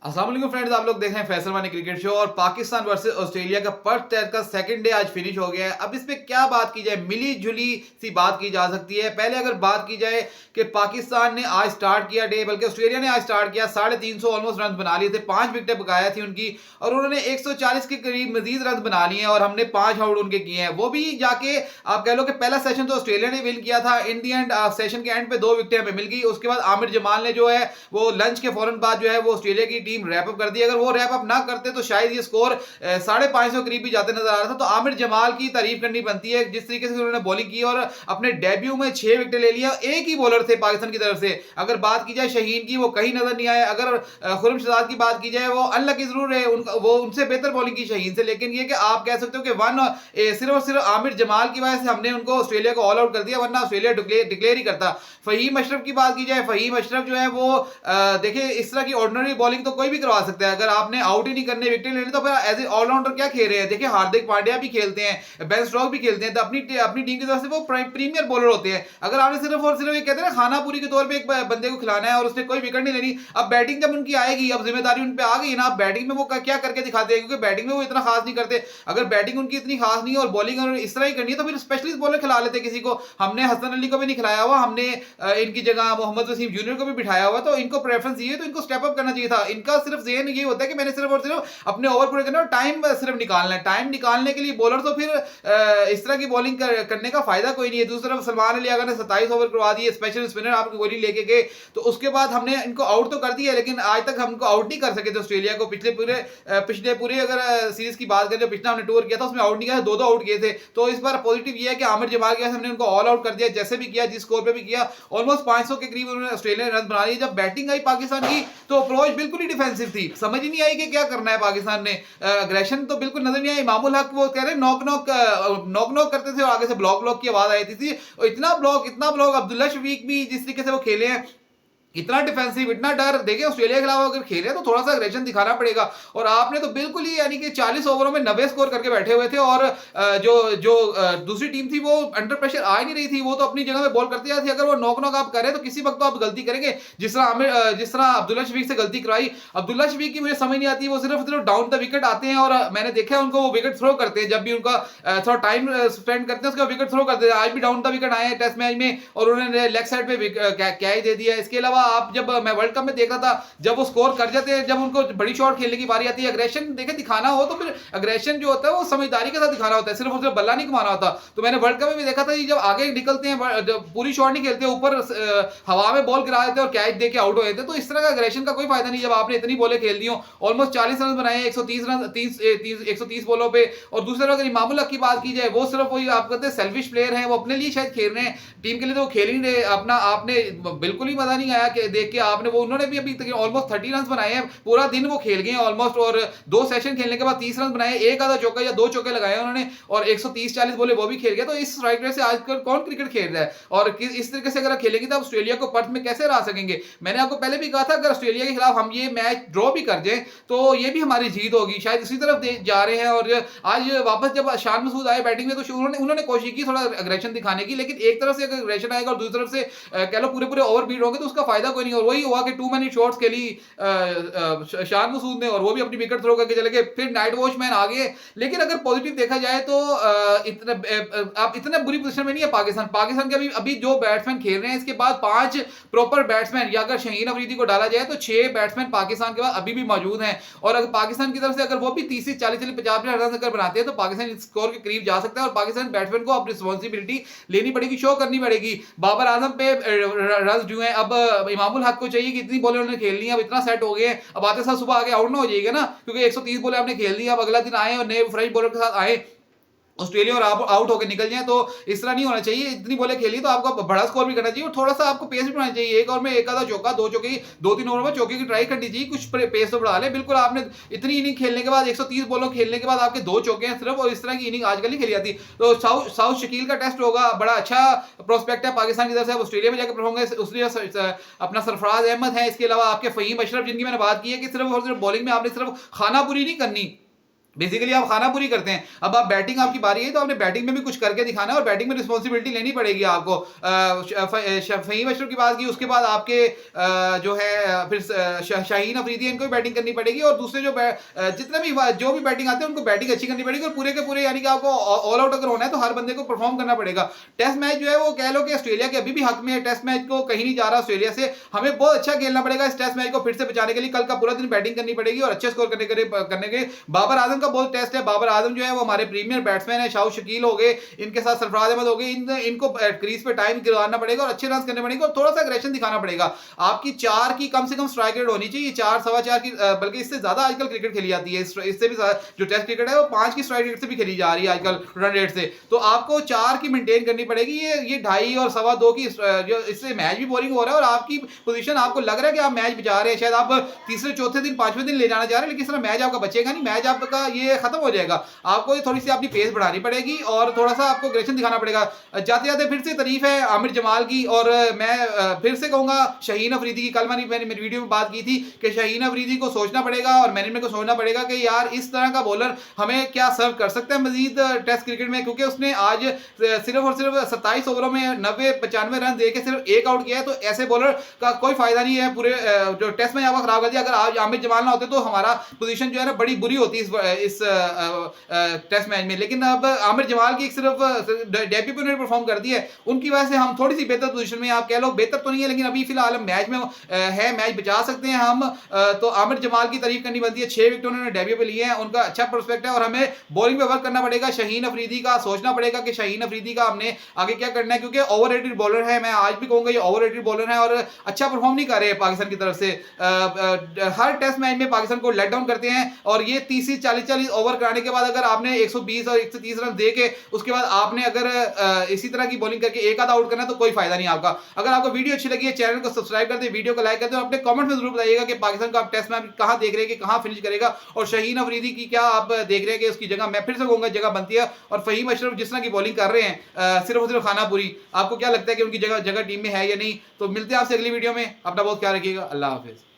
अस्सलाम वालेकुम फ्रेंड्स, आप लोग देख रहे हैं फैसल वानी क्रिकेट शो। और पाकिस्तान वर्सेस ऑस्ट्रेलिया का पर्थ टेस्ट का सेकंड डे आज फिनिश हो गया है। अब इस पे क्या बात की जाए, मिली जुली सी बात की जा सकती है। पहले अगर बात की जाए कि पाकिस्तान ने आज स्टार्ट किया डे, बल्कि ऑस्ट्रेलिया ने आज स्टार्ट किया, 350 ऑलमोस्ट रन बना लिए थे, 5 विकेटें बकाया थी उनकी, और उन्होंने 140 के करीब मजीद रन बना लिए हैं और हमने 5 आउट उनके किए हैं। वो भी जाके आप कह लो कि पहला सेशन तो ऑस्ट्रेलिया ने विन किया था, इन दी एंड सेशन के एंड पे 2 विकेटें हमें मिल गई। उसके बाद आमिर जमाल ने जो है वो लंच के फौरन बाद जो है वो ऑस्ट्रेलिया की टीम रैप अप कर दी। अगर वो रैप अप ना करते तो शायद ये स्कोर 550 करीब भी जाते नजर आ रहा था। तो आमिर जमाल की तारीफ करनी बनती है जिस तरीके से उन्होंने बॉलिंग की और अपने डेब्यू में 6 विकेट ले लिया। एक ही बॉलर थे पाकिस्तान की तरफ से। अगर बात की जाए शहीन की, वो कहीं नजर नहीं आए। अगर खुरम शहजाद की बात की जाए, वो अनलकी जरूर है, वो उनसे बेहतर बॉलिंग की शहीन से, लेकिन ये कि आप कह सकते हो कि सिर्फ और सिर्फ आमिर जमाल की वजह से हमने उनको ऑस्ट्रेलिया को ऑल आउट कर दिया, वरना ऑस्ट्रेलिया डिक्लेयर ही करता। फहीम अशरफ की बात की जाए, फहीम अशरफ जो है वो देखिए इस तरह की ऑर्डिनरी बॉलिंग तो कोई भी करवा सकता है। अगर आपने आउट ही नहीं करने, विकेट लेने, तो फिर एज ए ऑलराउंडर क्या खेल रहे हैं। देखिए हार्दिक पांड्या भी खेलते हैं, बेन स्टोक्स भी खेलते हैं, तो अपनी अपनी टीम की तरफ से वो प्रीमियर बॉलर होते हैं। अगर आपने सिर्फ और सिर्फ ये कहते हैं ना खाना पूरी के तौर पे एक बंदे को खिलाना है और उसने कोई विकेट नहीं लेनी, अब बैटिंग जब उनकी आएगी, अब जिम्मेदारी उन पे आ गई ना, अब बैटिंग में वो क्या करके दिखाते हैं, क्योंकि बैटिंग में वो इतना खास नहीं करते। अगर बैटिंग उनकी इतनी खास नहीं है और बॉलिंग इस तरह ही करनी है, तो फिर स्पेशलिस्ट बॉलर खिला लेते किसी को। हमने हसन अली को भी नहीं खिलाया हुआ, हमने इनकी जगह मोहम्मद वसीम जूनियर को भी बिठाया हुआ। तो इनको प्रेफरेंस ये है, तो इनको स्टेप अप करना चाहिए था। इनका सिर्फ जेन ये होता है कि मैंने सिर्फ और सिर्फ अपने ओवर पूरे करना, टाइम सिर्फ निकालना है। टाइम निकालने के लिए बॉलर तो फिर इस तरह की बॉलिंग करने का फायदा कोई नहीं है। दूसरी तरफ सलमान अली अगर ने 27 ओवर करवा दिए, स्पेशल स्पिनर आपकी गोली लेके गए, तो उसके बाद हमने इनको आउट तो कर दिया, लेकिन आज तक हमको आउट नहीं कर सके थे ऑस्ट्रेलिया को। पिछले पूरे अगर सीरीज की बात करें, जो पिछला हमने टूर किया था उसमें आउट नहीं किया, 2-2 आउट किए थे। तो इस बार पॉजिटिव ये है कि आमिर जमाल के हमने उनको ऑल आउट कर दिया, जैसे भी किया, जिस स्कोर पे भी किया। ऑलमोस्ट 500 के करीब उन्होंने ऑस्ट्रेलिया ने रन बना लिए। जब बैटिंग आई पाकिस्तान की, तो अप्रोच बिल्कुल ही डिफेंसिव थी, समझ ही नहीं आई कि क्या करना है पाकिस्तान ने। अग्रेशन तो बिल्कुल नजर नहीं आई। इमामुल हक वो कह रहे नॉक नॉक करते थे और आगे से ब्लॉक की आवाज आई थी। और इतना ब्लॉक अब्दुल्ला शफीक भी जिस तरीके से वो खेले हैं, इतना डिफेंसिव, इतना डर। देखिए ऑस्ट्रेलिया के खिलाफ अगर खेल रहे हैं तो थोड़ा सा अग्रेशन दिखाना पड़ेगा। और आपने तो बिल्कुल ही यानी कि 40 ओवरों में 90 स्कोर करके बैठे हुए थे, और जो जो दूसरी टीम थी वो अंडर प्रेशर आ ही नहीं रही थी। वो तो अपनी जगह पे बॉल करती जाती थी। अगर वो नॉक आप करें तो किसी वक्त तो आप गलती करेंगे, जिस तरह अब्दुल्ला शफीक से गलती कराई। अब्दुल्ला शफीक की मुझे समझ नहीं आती, वो सिर्फ डाउन द विकेट आते हैं और मैंने देखा है उनको वो विकेट थ्रो करते हैं। जब भी उनका थोड़ा टाइम स्पेंड करते हैं उसका विकेट थ्रो करते हैं। आज भी डाउन द विकेट आए हैं टेस्ट मैच में और उन्होंने लेग साइड पे कैच दे दिया। इसके अलावा आप जब मैं वर्ल्ड कप में देख रहा था, जब वो स्कोर कर जाते हैं, जब उनको बड़ी शॉट खेलने की बारी आती है, अग्रेशन देखे दिखाना हो तो फिर अग्रेशन जो होता है वो समझदारी के साथ दिखाना होता है, सिर्फ उसे बल्ला नहीं कमाना होता। तो मैंने वर्ल्ड कप में भी देखा था, जब आगे निकलते हैं, जब पूरी शॉट नहीं खेलते, ऊपर हवा में बॉल गिरा देते और कैच देके आउट हो जाते, तो इस तरह का अग्रेशन का कोई फायदा नहीं। जब आपने इतनी बॉलें खेल दी हो, ऑलमोस्ट 40 रन बनाए 130 रन 130 बॉलों पे। और दूसरी तरफ अगर इमामुल हक की बात की जाए, वो सिर्फ वही आप कहते हैं सेल्फिश प्लेयर हैं, वो अपने लिए शायद खेल रहे हैं, टीम के लिए तो वो खेल ही नहीं रहे अपना। आपने बिल्कुल ही मजा नहीं आया कि देख के आपने, वो उन्होंने भी अभी तक ऑलमोस्ट 30 रन बनाए हैं, पूरा दिन वो खेल गए हैं ऑलमोस्ट। और 2 सेशन खेलने के बाद 30 रन बनाए, एक आधा चौका या 2 चौके लगाए उन्होंने, और 130-40 बोले वो भी खेल गया। तो इस स्ट्राइक रेट से आजकल कौन क्रिकेट खेल रहा है, और इस तरीके से अगर खेलेंगे तो ऑस्ट्रेलिया को पर्थ में कैसे हरा सकेंगे। मैंने आपको पहले भी कहा था, अगर ऑस्ट्रेलिया के खिलाफ हम ये मैच ड्रॉ भी कर दें तो ये भी हमारी जीत होगी, शायद इसी तरफ जा रहे हैं। और आज वापस जब शान मसूद आए बैटिंग में, तो उन्होंने कोशिश की थोड़ा अग्रेशन दिखाने की, लेकिन एक तरफ से अगर अग्रेशन आएगा और दूसरी तरफ से कह लो पूरे ओवर बीट होंगे, तो उसका फायदा कोई नहीं। और वही हुआ कि टू मैनी शॉट्स खेली शान मसूद ने, और वो भी अपनी विकेट थ्रो करके चले गए। फिर नाइट वॉचमैन आ गए। लेकिन अगर पॉजिटिव देखा जाए तो आप इतने बुरी पोजीशन में नहीं है पाकिस्तान के अभी जो बैट्समैन खेल रहे हैं, इसके बाद 5 प्रॉपर बैट्समैन, या अगर शहीन अफरीदी को डाला जाए तो 6 बैट्समैन पाकिस्तान के बाद अभी भी मौजूद हैं। और अगर पाकिस्तान की तरफ से अगर वो भी 30 से 40-50 रन अगर बनाते हैं तो पाकिस्तान स्कोर के करीब जा सकता है। और पाकिस्तान बैट्समैन को अब रिस्पॉन्सिबिलिटी लेनी पड़ेगी, शो करनी पड़ेगी। बाबर आजम पे रन जो है, अब इमामुल हक को चाहिए कि इतनी बॉलें उन्होंने खेलनी है, अब इतना सेट हो गए, अब आते साल सुबह आगे आउट ना हो जाएगा ना, क्योंकि 130 बॉलें आपने खेल दी। अब अगला दिन आए और नए फ्रेश बॉलर के साथ आए ऑस्ट्रेलिया और आप आउट होकर निकल जाए, तो इस तरह नहीं होना चाहिए। इतनी बॉलें खेली तो आपको बड़ा स्कोर भी करना चाहिए और थोड़ा सा आपको पेस भी बनाना चाहिए। एक ओवर में एक आधा चौका, 2 चौके, 2-3 ओवर में चौके की ट्राई करनी चाहिए, कुछ पेस तो बढ़ा ले। बिल्कुल आपने इतनी इनिंग खेलने के बाद 130 बॉलों खेलने के बाद आपके 2 चौके हैं सिर्फ, और इस तरह की इनिंग आजकल नहीं खेली जाती। तो साउथ शकील का टेस्ट होगा, बड़ा अच्छा प्रोस्पेक्ट है पाकिस्तान की तरफ से, ऑस्ट्रेलिया में जाकर परफॉर्म होंगे। अपना सरफराज अहमद है, इसके अलावा आपके फहीम अशरफ, जिनकी मैंने बात की है कि सिर्फ और सिर्फ बॉलिंग में आपने सिर्फ खाना पूरी नहीं करनी, बेसिकली आप खाना पूरी करते हैं। अब आप बैटिंग आपकी बारी है तो आपने बैटिंग में भी कुछ करके दिखाना है और बैटिंग में रिस्पॉन्सिबिलिटी लेनी पड़ेगी आपको। फ़हीम अशरफ की बात की, उसके बाद आपके जो है फिर शाहीन अफरीदी इनको भी बैटिंग करनी पड़ेगी और दूसरे जितने भी जो भी बैटिंग आते हैं उनको बैटिंग अच्छी करनी पड़ेगी और पूरे के पूरे यानी कि आपको ऑल आउट अगर होना है तो हर बंदे को परफॉर्म करना पड़ेगा। टेस्ट मैच जो है वो कह लो कि ऑस्ट्रेलिया के अभी भी हक में है, टेस्ट मैच को कहीं नहीं जा रहा ऑस्ट्रेलिया से। हमें बहुत अच्छा खेलना पड़ेगा इस टेस्ट मैच को फिर से बचाने के लिए। कल का पूरा दिन बैटिंग करनी पड़ेगी और अच्छे स्कोर करने के बाबर आजम का बहुत टेस्ट है। बाबर आजम जो है वो हमारे प्रीमियर बैट्समैन है, शाह शकील हो गए, इनके साथ सरफराज अहमद हो गए, इनको क्रीज पे टाइम गिरवाना पड़ेगा और अच्छे रन करने पड़ेंगे और थोड़ा सा एग्रेशन दिखाना पड़ेगा। आपकी 4 की कम से कम स्ट्राइक रेट होनी चाहिए, 4 सवा 4 की, बल्कि इससे ज्यादा आजकल क्रिकेट खेली जाती है। इससे भी जो टेस्ट क्रिकेट है वो 5 की स्ट्राइक रेट से भी खेली जा रही है आजकल रन रेट से। तो आपको 4 की मेंटेन करनी पड़ेगी। ये 2.5 और सवा 2 की जो इससे मैच भी बोरिंग हो रहा है और आपकी पोजीशन आपको लग रहा है कि आप मैच बचा रहे हैं, शायद आप तीसरे चौथे दिन पांचवें दिन ले जाना चाह रहे हैं, लेकिन इस तरह मैच आपका बचेगा नहीं, मैच आपका ये खत्म हो जाएगा। आपको थोड़ी सी अपनी पेस बढ़ानी पड़ेगी और थोड़ा सा आपको एग्रेशन दिखाना पड़ेगा। जाते जाते फिर से तारीफ है आमिर जमाल की और मैं फिर से कहूंगा शाहीन अफरीदी की। कल मैंने मेरी वीडियो में बात की थी कि शाहीन अफरीदी को सोचना पड़ेगा और मैनेजमेंट को सोचना पड़ेगा कि यार इस तरह का बॉलर हमें क्या सर्व कर सकता है मजीद टेस्ट क्रिकेट में, क्योंकि उसने आज सिर्फ और सिर्फ 27 ओवरों में 90-95 रन देके सिर्फ एक आउट किया है। तो ऐसे बॉलर का कोई फायदा नहीं है, पूरे जो टेस्ट में आपका खराब कर दिया। अगर आज आमिर जमाल ना होते तो हमारा पोजीशन जो है ना बड़ी बुरी होती इस टेस्ट मैच में। लेकिन अब आमिर जमाल की सिर्फ डेब्यू पे उन्होंने परफॉर्म कर दिया है, उनकी वजह से हम थोड़ी सी बेहतर पोजीशन में, आप कह लो बेहतर तो नहीं है लेकिन अभी फिलहाल हम मैच में है, मैच बचा सकते हैं हम। तो आमिर जमाल की तारीफ करनी बनती है, 6 विकेट उन्होंने डेब्यू पे लिए हैं, उनका अच्छा प्रोस्पेक्ट है और हमें बॉलिंग पे वर्क करना पड़ेगा। शाहीन अफरीदी का सोचना पड़ेगा कि शाहीन अफरीदी का हमने आगे क्या करना है, क्योंकि ओवररेटेड बॉलर है। मैं आज भी कहूंगा ये ओवररेटेड बॉलर है और अच्छा परफॉर्म नहीं कर रहे हैं पाकिस्तान की तरफ से। हर टेस्ट मैच में पाकिस्तान को लेट डाउन करते हैं और ये 30-40 ओवर कराने के बाद अगर आपने 120 और 130 रन दे के उसके बाद आपने अगर इसी तरह की बॉलिंग करके एक आधा आउट करना है तो कोई फायदा नहीं आपका। अगर आपको वीडियो अच्छी लगी है चैनल को सब्सक्राइब कर दे, वीडियो को लाइक कर दे और अपने कमेंट में जरूर बताइएगा कि पाकिस्तान का आप टेस्ट मैच कहां देख रहे हैं कि कहां फिनिश करेगा और शाहीन अफरीदी की क्या आप देख रहे हैं कि उसकी जगह, मैं फिर से कहूंगा जगह बनती है। और फ़हीम अशरफ जिस तरह की बॉलिंग कर रहे हैं सिर्फ और सिर्फ खाना पूरी, आपको क्या लगता है कि उनकी जगह टीम में है या नहीं? तो मिलते हैं आपसे अगली वीडियो में, अपना बहुत ख्याल रखिएगा, अल्लाह हाफिज।